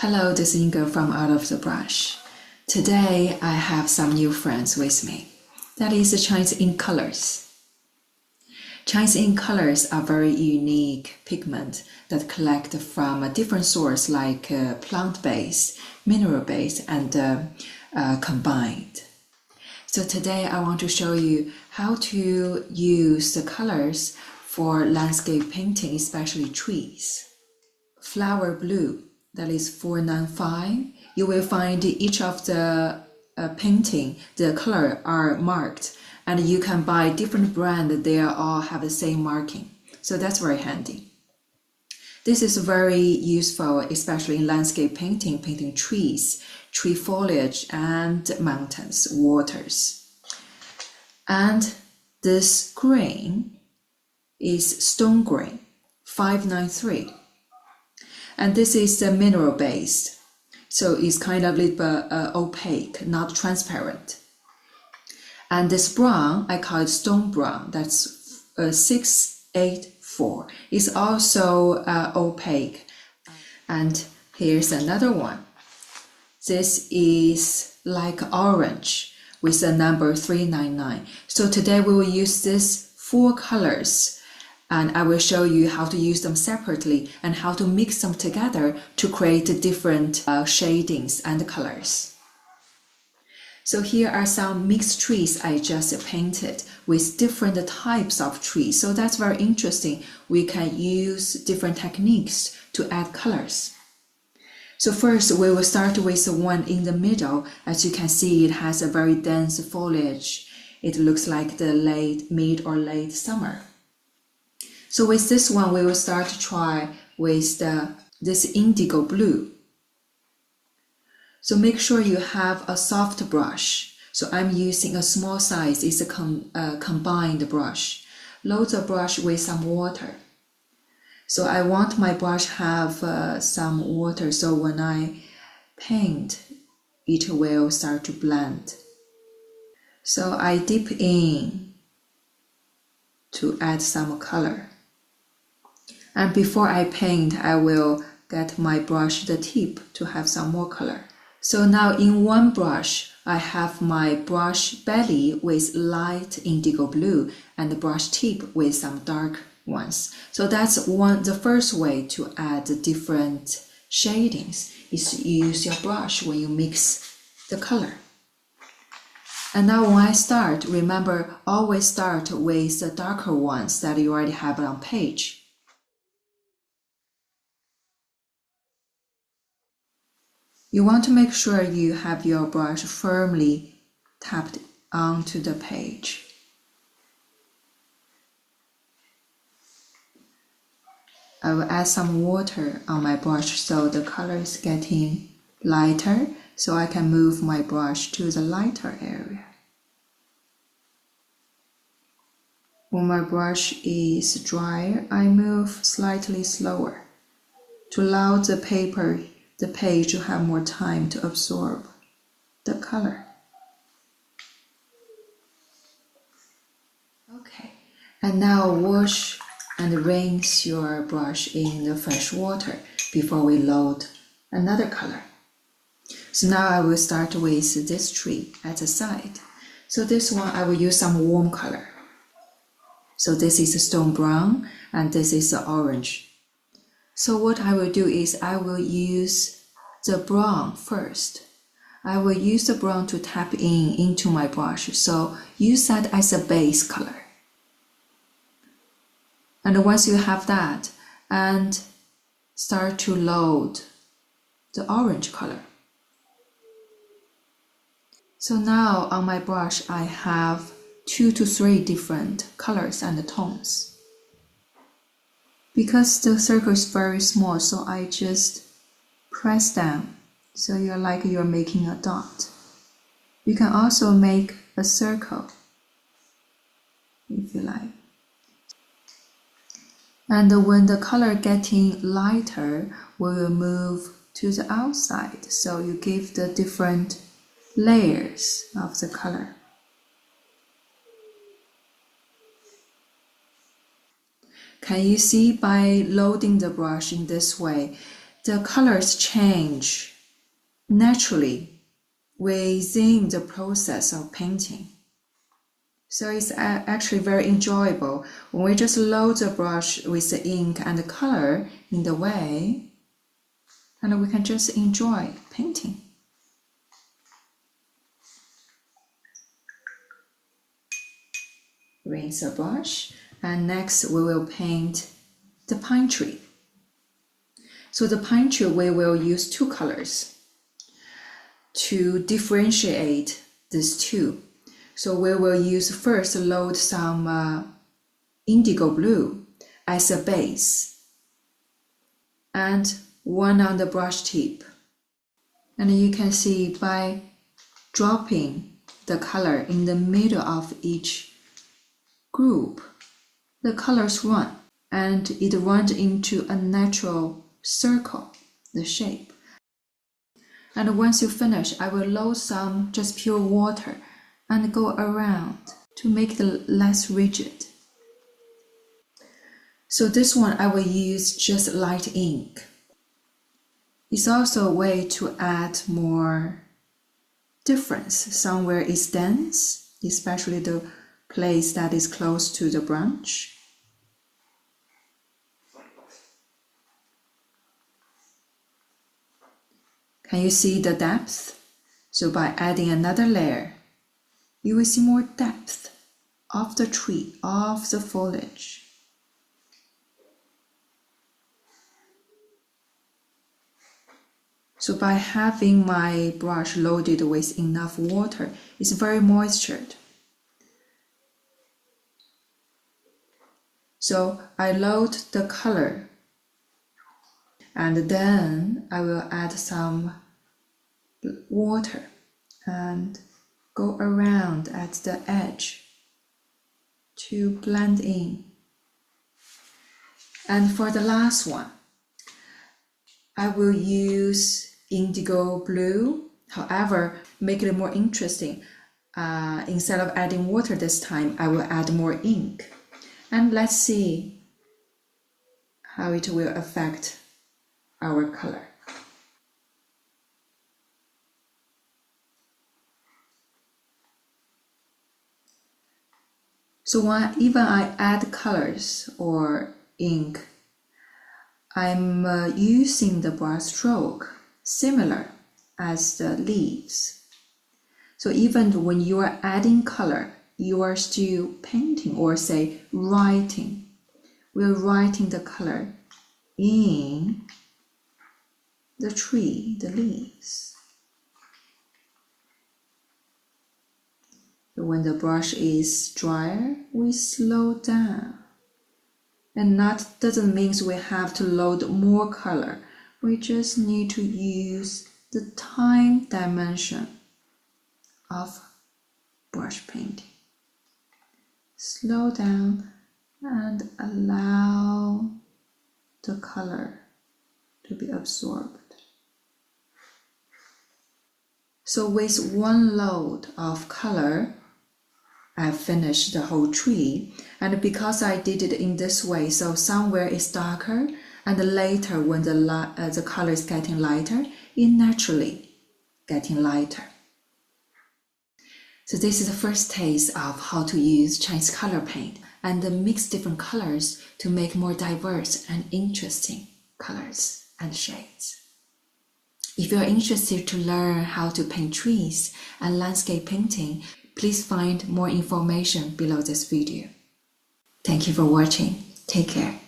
Hello, this is Yingge from Out of the Brush. Today I have some new friends with me. That is the Chinese ink colors. Chinese ink colors are very unique pigment that collect from a different source like plant-based, mineral-based, and combined. So today I want to show you how to use the colors for landscape painting, especially trees. Flower blue, that is 495. You will find each of the painting, the color are marked, and you can buy different brand. They all have the same marking. So that's very handy. This is very useful, especially in landscape painting, painting trees, tree foliage, and mountains, waters. And this green is stone green, 593. And this is the mineral based, so it's kind of a little bit opaque, not transparent. And this brown, I call it stone brown, that's 684. It's also opaque. And here's another one. This is like orange with the number 399. So today we will use these 4 colors. And I will show you how to use them separately and how to mix them together to create different shadings and colors. So here are some mixed trees I just painted with different types of trees. So that's very interesting. We can use different techniques to add colors. So first we will start with the one in the middle. As you can see, it has a very dense foliage. It looks like the mid or late summer. So with this one, we will start to try with this indigo blue. So make sure you have a soft brush. So I'm using a small size, it's a combined brush. Load the brush with some water. So I want my brush have some water, so when I paint, it will start to blend. So I dip in to add some color. And before I paint, I will get my brush, the tip, to have some more color. So now in one brush, I have my brush belly with light indigo blue and the brush tip with some dark ones. So that's the first way to add different shadings is to use your brush when you mix the color. And now when I start, remember, always start with the darker ones that you already have on page. You want to make sure you have your brush firmly tapped onto the page. I will add some water on my brush so the color is getting lighter, so I can move my brush to the lighter area. When my brush is drier, I move slightly slower to allow the page to have more time to absorb the color. Okay, and now wash and rinse your brush in the fresh water before we load another color. So now I will start with this tree at the side. So this one I will use some warm color. So this is a stone brown and this is the orange. So what I will do is I will use the brown first. I will use the brown to tap into my brush. So use that as a base color. And once you have that, and start to load the orange color. So now on my brush, I have 2 to 3 different colors and tones. Because the circle is very small, so I just press down, so you're making a dot. You can also make a circle, if you like. And when the color getting lighter, we will move to the outside, so you give the different layers of the color. Can you see by loading the brush in this way, the colors change naturally within the process of painting. So it's actually very enjoyable when we just load the brush with the ink and the color in the way, and we can just enjoy painting. Rinse the brush, and next we will paint the pine tree. So the pine tree, we will use two colors to differentiate these two. So we will use first load some indigo blue as a base and one on the brush tip. And you can see by dropping the color in the middle of each group, the colors run and it runs into a natural circle, the shape. And once you finish, I will load some just pure water and go around to make it less rigid. So this one I will use just light ink. It's also a way to add more difference. Somewhere it's dense, especially the place that is close to the branch. Can you see the depth? So by adding another layer, you will see more depth of the tree, of the foliage. So by having my brush loaded with enough water, it's very moistured. So I load the color and then I will add some water and go around at the edge to blend in. And for the last one, I will use indigo blue. However, make it more interesting. Instead of adding water this time, I will add more ink. And let's see how it will affect our color. So even I add colors or ink, I'm using the brush stroke similar as the leaves. So even when you are adding color, you are still painting or say writing. We're writing the color in the tree, the leaves. So when the brush is drier, we slow down. And that doesn't mean we have to load more color. We just need to use the time dimension of brush painting. Slow down and allow the color to be absorbed. So with one load of color, I finished the whole tree, and because I did it in this way, so somewhere it's darker, and later when the color is getting lighter, it naturally getting lighter. So this is the first taste of how to use Chinese color paint and mix different colors to make more diverse and interesting colors and shades. If you're interested to learn how to paint trees and landscape painting, please find more information below this video. Thank you for watching. Take care.